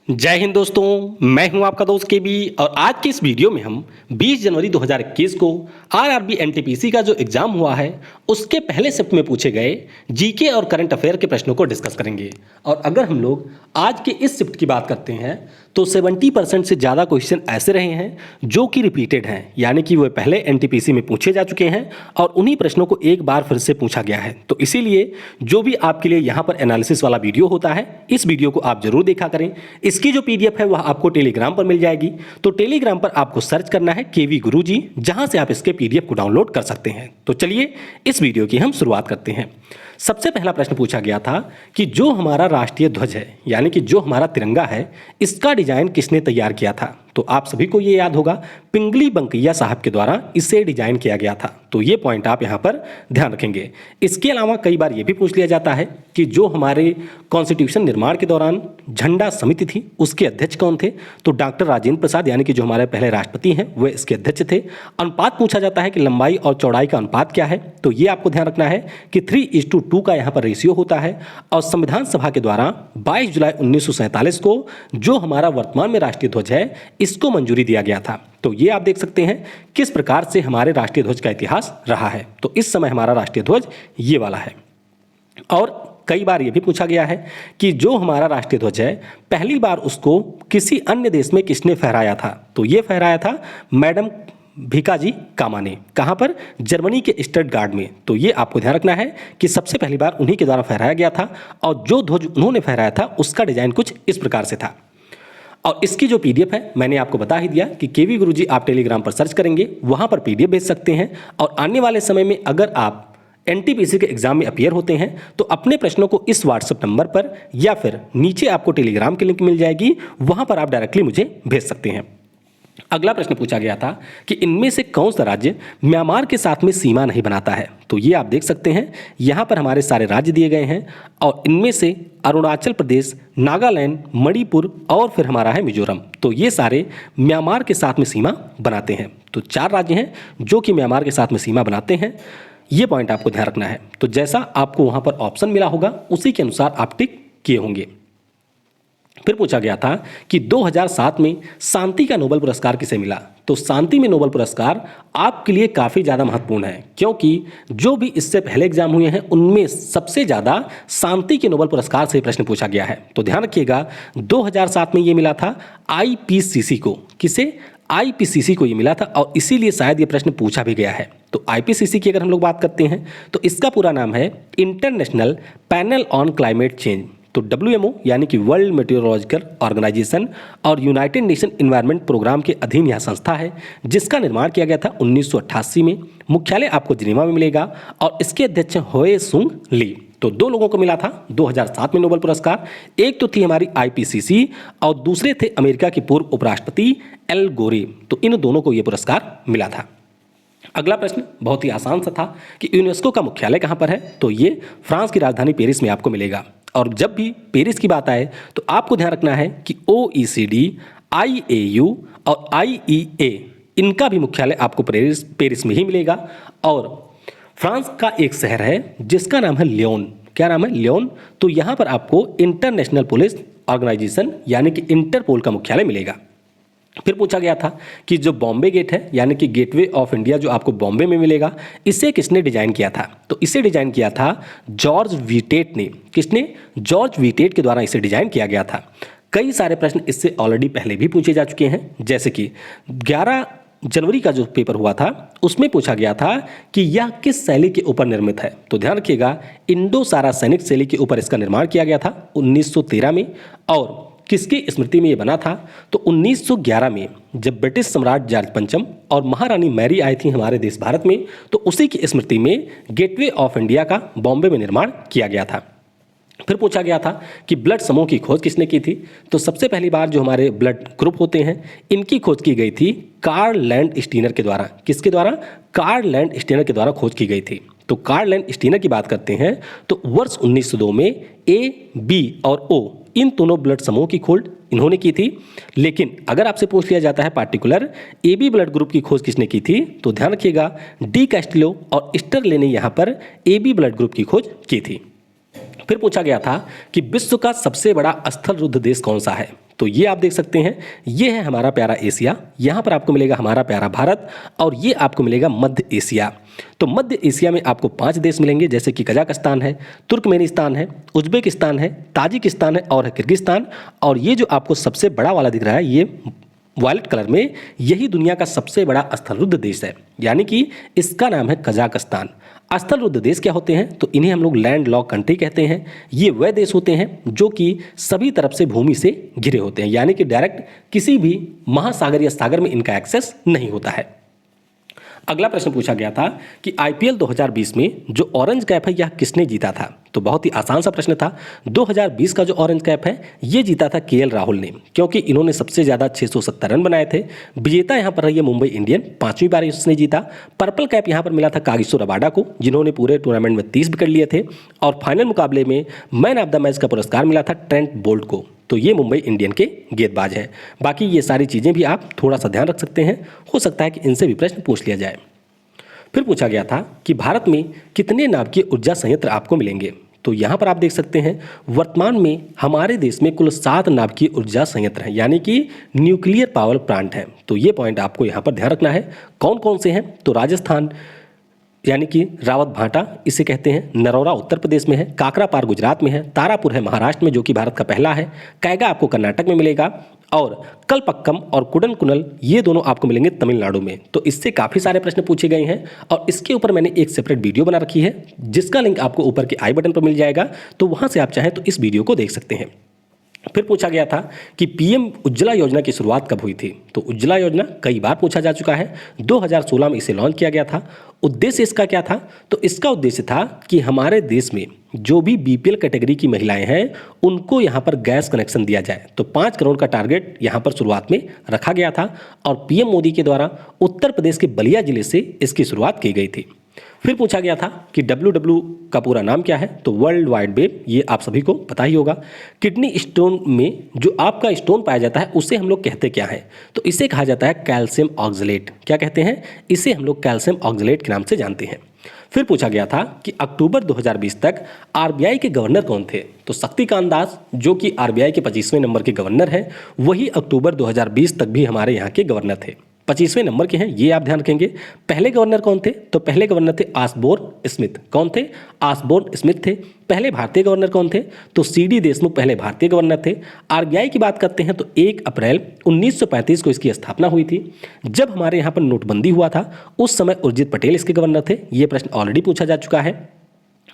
जय हिंद दोस्तों, मैं हूं आपका दोस्त केबी और आज के इस वीडियो में हम 20 जनवरी 2021 को आरआरबी एनटीपीसी का जो एग्जाम हुआ है उसके पहले शिफ्ट में पूछे गए जीके और करंट अफेयर के प्रश्नों को डिस्कस करेंगे। और अगर हम लोग आज के इस शिफ्ट की बात करते हैं तो 70% से ज़्यादा क्वेश्चन ऐसे रहे हैं जो कि रिपीटेड हैं, यानी कि वो पहले एनटीपीसी में पूछे जा चुके हैं और उन्हीं प्रश्नों को एक बार फिर से पूछा गया है। तो इसीलिए जो भी आपके लिए यहाँ पर एनालिसिस वाला वीडियो होता है, इस वीडियो को आप जरूर देखा करें। इसकी जो पीडीएफ है वह आपको टेलीग्राम पर मिल जाएगी। तो टेलीग्राम पर आपको सर्च करना है केवी गुरुजी, जहां से आप इसके पीडीएफ को डाउनलोड कर सकते हैं। तो चलिए इस वीडियो की हम शुरुआत करते हैं। सबसे पहला प्रश्न पूछा गया था कि जो हमारा राष्ट्रीय ध्वज है, यानी कि जो हमारा तिरंगा है, इसका डिजाइन किसने तैयार किया था? तो आप सभी को ये याद होगा, पिंगली बंकैया साहब के द्वारा इसे डिजाइन किया गया था। तो ये पॉइंट आप यहाँ पर ध्यान रखेंगे। इसके अलावा कई बार ये भी पूछ लिया जाता है कि जो हमारे कॉन्स्टिट्यूशन निर्माण के दौरान झंडा समिति थी उसके अध्यक्ष कौन थे? तो डॉक्टर राजेंद्र प्रसाद, यानी कि जो हमारे पहले राष्ट्रपति हैं, वे इसके अध्यक्ष थे। अनुपात पूछा जाता है कि लंबाई और चौड़ाई का अनुपात क्या है? तो ये आपको ध्यान रखना है कि 3:2 का यहाँ पर रेशियो होता है। और संविधान सभा के द्वारा 22 जुलाई 1947 को जो हमारा वर्तमान में राष्ट्रीय ध्वज है इसको मंजूरी दिया गया था। तो ये आप देख सकते हैं किस प्रकार से हमारे राष्ट्रीय ध्वज का इतिहास रहा है। तो इस समय हमारा राष्ट्रीय ध्वज ये वाला है। और कई बार ये भी पूछा गया है कि जो हमारा राष्ट्रीय ध्वज है पहली बार उसको किसी अन्य देश में किसने फहराया था? तो ये फहराया था मैडम भिकाजी कामा ने। कहाँ पर? जर्मनी के स्टटगार्ड में। तो ये आपको ध्यान रखना है कि सबसे पहली बार उन्हीं के द्वारा फहराया गया था और जो ध्वज उन्होंने फहराया था उसका डिजाइन कुछ इस प्रकार से था। और इसकी जो पीडीएफ है मैंने आपको बता ही दिया कि केवी गुरुजी आप टेलीग्राम पर सर्च करेंगे, वहां पर पीडीएफ भेज सकते हैं। और आने वाले समय में अगर आप एनटीपीसी के एग्जाम में अपीयर होते हैं तो अपने प्रश्नों को इस व्हाट्सएप नंबर पर या फिर नीचे आपको टेलीग्राम की लिंक मिल जाएगी, वहां पर आप डायरेक्टली मुझे भेज सकते हैं। अगला प्रश्न पूछा गया था कि इनमें से कौन सा राज्य म्यांमार के साथ में सीमा नहीं बनाता है? तो ये आप देख सकते हैं, यहाँ पर हमारे सारे राज्य दिए गए हैं और इनमें से अरुणाचल प्रदेश, नागालैंड, मणिपुर और फिर हमारा है मिजोरम। तो ये सारे म्यांमार के साथ में सीमा बनाते हैं। तो 4 राज्य हैं जो कि म्यांमार के साथ में सीमा बनाते हैं। ये पॉइंट आपको ध्यान रखना है। तो जैसा आपको वहाँ पर ऑप्शन मिला होगा उसी के अनुसार आप टिक किए होंगे। फिर पूछा गया था कि 2007 में शांति का नोबेल पुरस्कार किसे मिला? तो शांति में नोबेल पुरस्कार आपके लिए काफ़ी ज़्यादा महत्वपूर्ण है, क्योंकि जो भी इससे पहले एग्जाम हुए हैं उनमें सबसे ज़्यादा शांति के नोबेल पुरस्कार से प्रश्न पूछा गया है। तो ध्यान रखिएगा 2007 में ये मिला था आईपीसीसी को। किसे? आईपीसीसी को ये मिला था और इसीलिए शायद ये प्रश्न पूछा भी गया है। तो आईपीसीसी की अगर हम लोग बात करते हैं तो इसका पूरा नाम है international panel on climate change. तो WMO यानी कि वर्ल्ड मेट्रोलॉजिकल ऑर्गेनाइजेशन और यूनाइटेड नेशन इन्वायरमेंट प्रोग्राम के अधीन यह संस्था है, जिसका निर्माण किया गया था 1988 में। मुख्यालय आपको जिनेवा में मिलेगा और इसके अध्यक्ष होए सुंग ली। तो 2 लोगों को मिला था 2007 में नोबेल पुरस्कार। एक तो थी हमारी आईपीसीसी और दूसरे थे अमेरिका के पूर्व उपराष्ट्रपति एल गोरे। तो इन दोनों को यह पुरस्कार मिला था। अगला प्रश्न बहुत ही आसान सा था कि यूनेस्को का मुख्यालय कहाँ पर है? तो ये फ्रांस की राजधानी पेरिस में आपको मिलेगा। और जब भी पेरिस की बात आए तो आपको ध्यान रखना है कि OECD, IAU और IEA इनका भी मुख्यालय आपको पेरिस में ही मिलेगा। और फ्रांस का एक शहर है जिसका नाम है लियोन। क्या नाम है? लियोन। तो यहाँ पर आपको इंटरनेशनल पुलिस ऑर्गेनाइजेशन यानी कि इंटरपोल का मुख्यालय मिलेगा। फिर पूछा गया था कि जो बॉम्बे गेट है यानी कि गेटवे ऑफ इंडिया जो आपको बॉम्बे में मिलेगा, इसे किसने डिजाइन किया था? तो इसे डिजाइन किया था जॉर्ज वीटेट ने। किसने? जॉर्ज वीटेट के द्वारा इसे डिजाइन किया गया था। कई सारे प्रश्न इससे ऑलरेडी पहले भी पूछे जा चुके हैं, जैसे कि 11 जनवरी का जो पेपर हुआ था उसमें पूछा गया था कि यह किस शैली के ऊपर निर्मित है? तो ध्यान रखिएगा, इंडो सारा सैनिक शैली के ऊपर इसका निर्माण किया गया था 1913 में। और किसकी स्मृति में ये बना था? तो 1911 में जब ब्रिटिश सम्राट जॉर्ज पंचम और महारानी मैरी आई थी हमारे देश भारत में, तो उसी की स्मृति में गेटवे ऑफ इंडिया का बॉम्बे में निर्माण किया गया था। फिर पूछा गया था कि ब्लड समूह की खोज किसने की थी? तो सबसे पहली बार जो हमारे ब्लड ग्रुप होते हैं इनकी खोज की गई थी कार्ल लैंड स्टीनर के द्वारा। किसके द्वारा? कार्ल लैंड स्टीनर के द्वारा खोज की गई थी। तो कार्ल लैंड स्टीनर की बात करते हैं तो वर्ष 1902 में A, B और O इन दोनों ब्लड समूह की खोज इन्होंने की थी। लेकिन अगर आपसे पूछ लिया जाता है पार्टिकुलर AB ब्लड ग्रुप की खोज किसने की थी, तो ध्यान रखिएगा डी कैस्टिलो और स्टरले ने यहाँ पर AB ब्लड ग्रुप की खोज की थी। फिर पूछा गया था कि विश्व का सबसे बड़ा स्थल रुद्ध देश कौन सा है। तो ये आप देख सकते हैं, ये है हमारा प्यारा एशिया। यहाँ पर आपको मिलेगा हमारा प्यारा भारत और ये आपको मिलेगा मध्य एशिया। तो मध्य एशिया में आपको 5 देश मिलेंगे, जैसे कि कजाकिस्तान है, तुर्कमेनिस्तान है, उज्बेकिस्तान है, ताजिकिस्तान है और है किर्गिस्तान। और ये जो आपको सबसे बड़ा वाला दिख रहा है, ये वायलेट कलर में, यही दुनिया का सबसे बड़ा स्थलरुद्ध देश है, यानी कि इसका नाम है कजाकिस्तान। स्थलरुद्ध देश क्या होते हैं? तो इन्हें हम लोग लैंड लॉक कंट्री कहते हैं। ये वह देश होते हैं जो कि सभी तरफ से भूमि से घिरे होते हैं, यानी कि डायरेक्ट किसी भी महासागर या सागर में इनका एक्सेस नहीं होता है। अगला प्रश्न पूछा गया था कि आईपीएल 2020 में जो ऑरेंज कैप है यह किसने जीता था। तो बहुत ही आसान सा प्रश्न था। 2020 का जो ऑरेंज कैप है ये जीता था केएल राहुल ने, क्योंकि इन्होंने सबसे ज़्यादा 670 रन बनाए थे। विजेता यहाँ पर रही है मुंबई इंडियन, 5वीं बार इसने जीता। पर्पल कैप यहाँ पर मिला था कागिसो रबाडा को, जिन्होंने पूरे टूर्नामेंट में 30 विकेट लिए थे। और फाइनल मुकाबले में मैन ऑफ द मैच का पुरस्कार मिला था ट्रेंट बोल्ट को। तो ये मुंबई इंडियन के गेंदबाज हैं। बाकी ये सारी चीज़ें भी आप थोड़ा सा ध्यान रख सकते हैं, हो सकता है कि इनसे भी प्रश्न पूछ लिया जाए। फिर पूछा गया था कि भारत में कितने नाभिकीय ऊर्जा संयंत्र आपको मिलेंगे। तो यहाँ पर आप देख सकते हैं, वर्तमान में हमारे देश में कुल 7 नाभिकीय ऊर्जा संयंत्र हैं, यानी कि न्यूक्लियर पावर प्लांट हैं। तो ये पॉइंट आपको यहाँ पर ध्यान रखना है। कौन कौन से हैं? तो राजस्थान यानी कि रावत भाटा इसे कहते हैं, नरौरा उत्तर प्रदेश में है, काकरापार गुजरात में है, तारापुर है महाराष्ट्र में जो कि भारत का पहला है, कैगा आपको कर्नाटक में मिलेगा और कलपक्कम और कुडनकुनल ये दोनों आपको मिलेंगे तमिलनाडु में। तो इससे काफ़ी सारे प्रश्न पूछे गए हैं और इसके ऊपर मैंने एक सेपरेट वीडियो बना रखी है, जिसका लिंक आपको ऊपर के आई बटन पर मिल जाएगा। तो वहाँ से आप चाहें तो इस वीडियो को देख सकते हैं। फिर पूछा गया था कि पीएम उज्ज्वला योजना की शुरुआत कब हुई थी। तो उज्ज्वला योजना कई बार पूछा जा चुका है। 2016 में इसे लॉन्च किया गया था। उद्देश्य इसका क्या था? तो इसका उद्देश्य था कि हमारे देश में जो भी बीपीएल कैटेगरी की महिलाएं हैं उनको यहाँ पर गैस कनेक्शन दिया जाए। तो 5 करोड़ का टारगेट यहाँ पर शुरुआत में रखा गया था और पीएम मोदी के द्वारा उत्तर प्रदेश के बलिया जिले से इसकी शुरुआत की गई थी। फिर पूछा गया था कि WW का पूरा नाम क्या है। तो वर्ल्ड वाइड वेब, ये आप सभी को पता ही होगा। किडनी स्टोन में जो आपका स्टोन पाया जाता है उसे हम लोग कहते क्या है? तो इसे कहा जाता है कैल्शियम ऑक्सलेट। क्या कहते हैं? इसे हम लोग कैल्शियम ऑक्सलेट के नाम से जानते हैं। फिर पूछा गया था कि अक्टूबर 2020 तक आरबीआई के गवर्नर कौन थे। तो शक्तिकांत दास जो कि आरबीआई के 25वें नंबर के गवर्नर हैं, वही अक्टूबर 2020 तक भी हमारे यहाँ के गवर्नर थे। 25वें नंबर के हैं, ये आप ध्यान रखेंगे। पहले गवर्नर कौन थे? तो पहले गवर्नर थे ऑसबोर्न स्मिथ। कौन थे? ऑसबोर्न स्मिथ थे। पहले भारतीय गवर्नर कौन थे? तो सीडी देशमुख पहले भारतीय गवर्नर थे। आरबीआई की बात करते हैं तो 1 अप्रैल 1935 को इसकी स्थापना हुई थी। जब हमारे यहाँ पर नोटबंदी हुआ था उस समय उर्जित पटेल इसके गवर्नर थे। ये प्रश्न ऑलरेडी पूछा जा चुका है।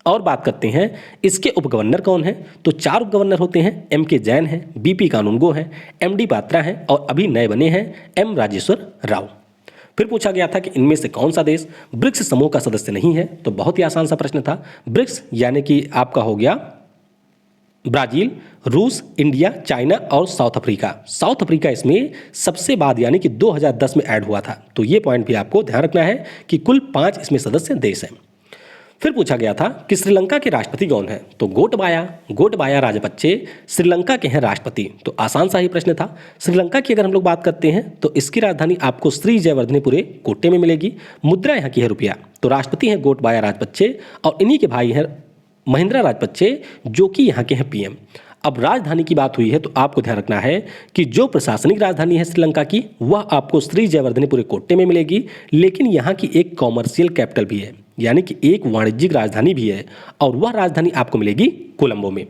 और बात करते हैं इसके उप गवर्नर कौन है। तो 4 उप गवर्नर होते हैं। MK जैन हैं, BP कानूनगो हैं, MD पात्रा हैं और अभी नए बने हैं M राजेश्वर राव। फिर पूछा गया था कि इनमें से कौन सा देश ब्रिक्स समूह का सदस्य नहीं है। तो बहुत ही आसान सा प्रश्न था। ब्रिक्स यानी कि आपका हो गया ब्राजील, रूस, इंडिया, चाइना और साउथ अफ्रीका। साउथ अफ्रीका इसमें सबसे बाद यानी कि 2010 में ऐड हुआ था। तो ये पॉइंट भी आपको ध्यान रखना है कि कुल 5 इसमें सदस्य देश हैं। फिर पूछा गया था कि श्रीलंका के राष्ट्रपति कौन है। तो गोटबाया राजपक्षे श्रीलंका के हैं राष्ट्रपति। तो आसान सा ही प्रश्न था। श्रीलंका की अगर हम लोग बात करते हैं तो इसकी राजधानी आपको श्री जयवर्धनेपुरे कोट्टे में मिलेगी। मुद्रा यहाँ की है रुपया। तो राष्ट्रपति हैं गोटबाया राजपक्षे और इन्हीं के भाई हैं महिंद्रा राजपक्षे जो कि यहाँ के हैं PM। अब राजधानी की बात हुई है तो आपको ध्यान रखना है कि जो प्रशासनिक राजधानी है श्रीलंका की वह आपको श्री जयवर्धनेपुरे कोट्टे में मिलेगी, लेकिन यहाँ की एक कॉमर्शियल कैपिटल भी है, यानी कि एक वाणिज्यिक राजधानी भी है और वह राजधानी आपको मिलेगी कोलंबो में।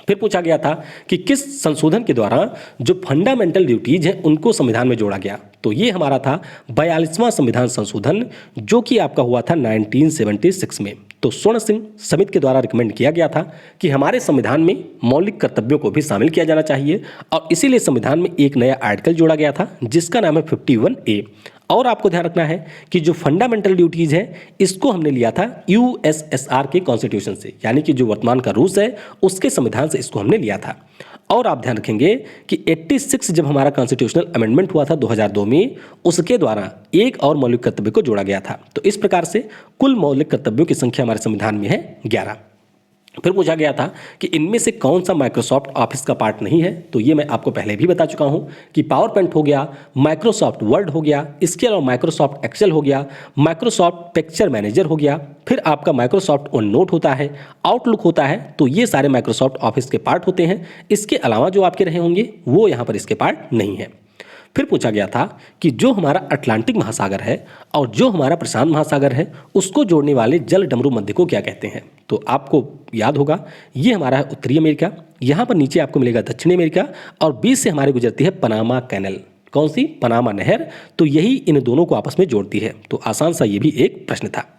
फिर पूछा गया था कि किस संशोधन के द्वारा जो फंडामेंटल ड्यूटीज हैं उनको संविधान में जोड़ा गया। तो ये हमारा था 42वां संविधान संशोधन जो कि आपका हुआ था 1976 में। तो स्वर्ण सिंह समिति के द्वारा रिकमेंड किया गया था कि हमारे संविधान में मौलिक कर्तव्यों को भी शामिल किया जाना चाहिए और इसीलिए संविधान में एक नया आर्टिकल जोड़ा गया था जिसका नाम है 51A। और आपको ध्यान रखना है कि जो फंडामेंटल ड्यूटीज है इसको हमने लिया था USSR के कॉन्स्टिट्यूशन से, यानी कि जो वर्तमान का रूस है उसके संविधान से इसको हमने लिया था। और आप ध्यान रखेंगे कि 86 जब हमारा कॉन्स्टिट्यूशनल अमेंडमेंट हुआ था 2002 में, उसके द्वारा एक और मौलिक कर्तव्य को जोड़ा गया था। तो इस प्रकार से कुल मौलिक कर्तव्यों की संख्या हमारे संविधान में है 11। फिर पूछा गया था कि इनमें से कौन सा माइक्रोसॉफ्ट ऑफिस का पार्ट नहीं है, तो ये मैं आपको पहले भी बता चुका हूं कि पावर पॉइंट हो गया, माइक्रोसॉफ्ट वर्ड हो गया, इसके अलावा माइक्रोसॉफ्ट एक्सेल हो गया, माइक्रोसॉफ्ट पिक्चर मैनेजर हो गया, फिर आपका माइक्रोसॉफ्ट वन नोट होता है, आउटलुक होता है, तो ये सारे माइक्रोसॉफ्ट ऑफिस के पार्ट होते हैं। इसके अलावा जो आपके रहे होंगे वो यहाँ पर इसके पार्ट नहीं है। फिर पूछा गया था कि जो हमारा अटलांटिक महासागर है और जो हमारा प्रशांत महासागर है उसको जोड़ने वाले जल डमरू मध्य को क्या कहते हैं, तो आपको याद होगा ये हमारा है उत्तरी अमेरिका, यहाँ पर नीचे आपको मिलेगा दक्षिणी अमेरिका और बीच से हमारे गुजरती है पनामा कैनल। कौन सी? पनामा नहर। तो यही इन दोनों को आपस में जोड़ती है। तो आसान सा ये भी एक प्रश्न था।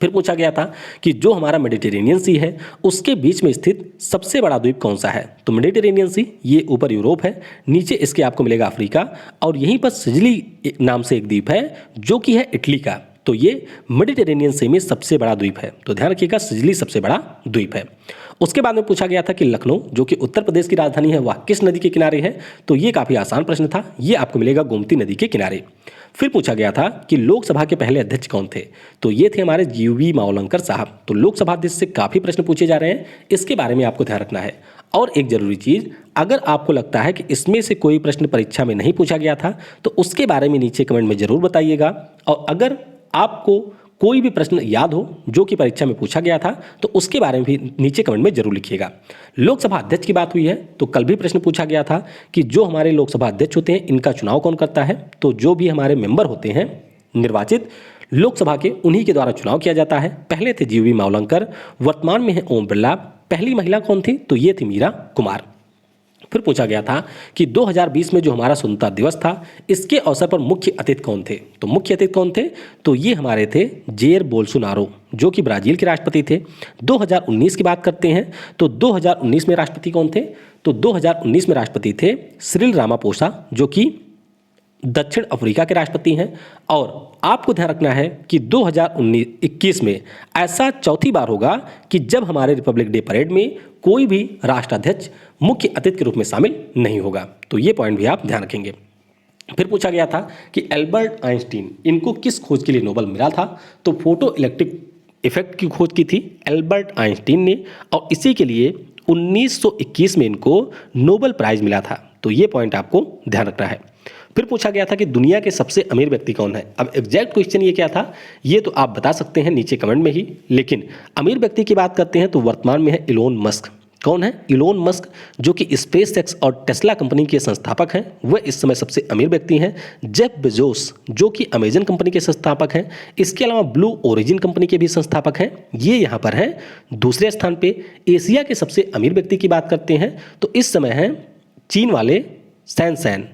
फिर पूछा गया था कि जो हमारा मेडिटेरेनियन सी है उसके बीच में स्थित सबसे बड़ा द्वीप कौन सा है, तो मेडिटेरेनियन सी ये ऊपर यूरोप है, नीचे इसके आपको मिलेगा अफ्रीका और यहीं पर सिजिली नाम से एक द्वीप है जो कि है इटली का। तो ये मेडिटेरेनियन सी में सबसे बड़ा द्वीप है। तो ध्यान रखिएगा सिजिली सबसे बड़ा द्वीप है। उसके बाद में पूछा गया था कि लखनऊ जो कि उत्तर प्रदेश की राजधानी है वह किस नदी के किनारे है, तो ये काफ़ी आसान प्रश्न था, ये आपको मिलेगा गोमती नदी के किनारे। फिर पूछा गया था कि लोकसभा के पहले अध्यक्ष कौन थे, तो ये थे हमारे जीवी मावलंकर साहब। तो लोकसभा अध्यक्ष से काफ़ी प्रश्न पूछे जा रहे हैं, इसके बारे में आपको ध्यान रखना है। और एक जरूरी चीज़, अगर आपको लगता है कि इसमें से कोई प्रश्न परीक्षा में नहीं पूछा गया था तो उसके बारे में नीचे कमेंट में जरूर बताइएगा। और अगर आपको कोई भी प्रश्न याद हो जो कि परीक्षा में पूछा गया था तो उसके बारे में भी नीचे कमेंट में जरूर लिखिएगा। लोकसभा अध्यक्ष की बात हुई है तो कल भी प्रश्न पूछा गया था कि जो हमारे लोकसभा अध्यक्ष होते हैं इनका चुनाव कौन करता है, तो जो भी हमारे मेंबर होते हैं निर्वाचित लोकसभा के उन्हीं के द्वारा चुनाव किया जाता है। पहले थे जीवी मावलंकर, वर्तमान में है ओम बिरला। पहली महिला कौन थी, तो ये थी मीरा कुमार। फिर पूछा गया था कि 2020 में जो हमारा स्वतंत्रता दिवस था इसके अवसर पर मुख्य अतिथि कौन थे, तो मुख्य अतिथि कौन थे, तो ये हमारे थे जेर बोल्सोनारो जो कि ब्राजील के राष्ट्रपति थे। 2019 की बात करते हैं तो 2019 में राष्ट्रपति कौन थे, तो 2019 में राष्ट्रपति थे सिरिल रामापोसा जो कि दक्षिण अफ्रीका के राष्ट्रपति हैं। और आपको ध्यान रखना है कि 2021 में ऐसा चौथी बार होगा कि जब हमारे रिपब्लिक डे परेड में कोई भी राष्ट्राध्यक्ष मुख्य अतिथि के रूप में शामिल नहीं होगा। तो ये पॉइंट भी आप ध्यान रखेंगे। फिर पूछा गया था कि एल्बर्ट आइंस्टीन इनको किस खोज के लिए नोबेल मिला था, तो फोटो इलेक्ट्रिक इफेक्ट की खोज की थी एल्बर्ट आइंस्टीन ने और इसी के लिए 1921 में इनको नोबेल प्राइज मिला था। तो ये पॉइंट आपको ध्यान रखना है। फिर पूछा गया था कि दुनिया के सबसे अमीर व्यक्ति कौन है। अब एग्जैक्ट क्वेश्चन ये क्या था ये तो आप बता सकते हैं नीचे कमेंट में ही, लेकिन अमीर व्यक्ति की बात करते हैं तो वर्तमान में है इलोन मस्क। कौन है? इलोन मस्क जो कि स्पेस एक्स और टेस्ला कंपनी के संस्थापक हैं, वह इस समय सबसे अमीर व्यक्ति हैं। जेफ बेजोस जो कि अमेजन कंपनी के संस्थापक हैं, इसके अलावा ब्लू ओरिजिन कंपनी के भी संस्थापक हैं, ये यहाँ पर हैं दूसरे स्थान पे। एशिया के सबसे अमीर व्यक्ति की बात करते हैं तो इस समय हैं चीन वाले सैन।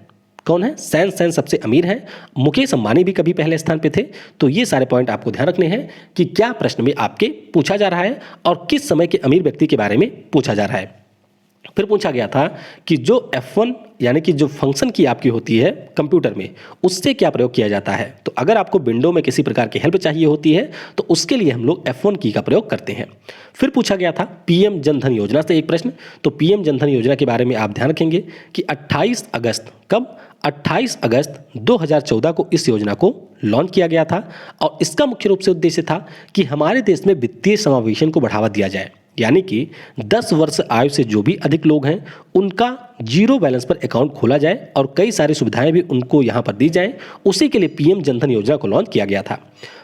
कौन है? सैन सबसे अमीर हैं। मुकेश अंबानी भी कभी पहले स्थान पे थे। तो ये सारे पॉइंट आपको ध्यान रखने हैं कि क्या प्रश्न में आपके पूछा जा रहा है और किस समय के अमीर व्यक्ति के बारे में पूछा जा रहा है। फिर पूछा गया था कि जो F1 यानी कि जो फंक्शन की आपकी होती है कंप्यूटर में उससे क्या प्रयोग किया जाता है, तो अगर आपको विंडो में किसी प्रकार की हेल्प चाहिए होती है तो उसके लिए हम लोग F1 की का प्रयोग करते हैं। फिर पूछा गया था पीएम जनधन योजना से एक प्रश्न, तो पीएम जनधन योजना के बारे में आप ध्यान रखेंगे कि 28 अगस्त कब 28 अगस्त 2014 को इस योजना को लॉन्च किया गया था और इसका मुख्य रूप से उद्देश्य था कि हमारे देश में वित्तीय समावेशन को बढ़ावा दिया जाए, यानी कि 10 वर्ष आयु से जो भी अधिक लोग हैं उनका जीरो बैलेंस पर अकाउंट खोला जाए और कई सारी सुविधाएं भी उनको यहां पर दी जाएं। उसी के लिए पीएम जनधन योजना को लॉन्च किया गया था।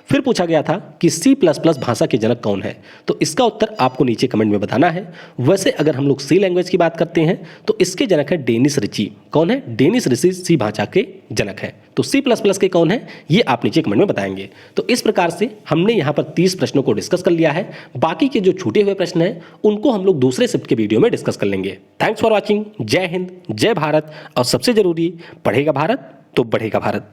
फिर पूछा गया था कि C++ भाषा के जनक कौन है, तो इसका उत्तर आपको नीचे कमेंट में बताना है। वैसे अगर हम लोग सी लैंग्वेज की बात करते हैं तो इसके जनक है डेनिस रिची। कौन है? डेनिस रिची सी भाषा के जनक है। तो C++ के कौन है ये आप नीचे कमेंट में बताएंगे। तो इस प्रकार से हमने यहाँ पर 30 प्रश्नों को डिस्कस कर लिया है। बाकी के जो छूटे हुए प्रश्न हैं उनको हम लोग दूसरे शिफ्ट के वीडियो में डिस्कस कर लेंगे। Thanks for watching. जय हिंद, जय भारत और सबसे जरूरी, पढ़ेगा भारत तो बढ़ेगा भारत।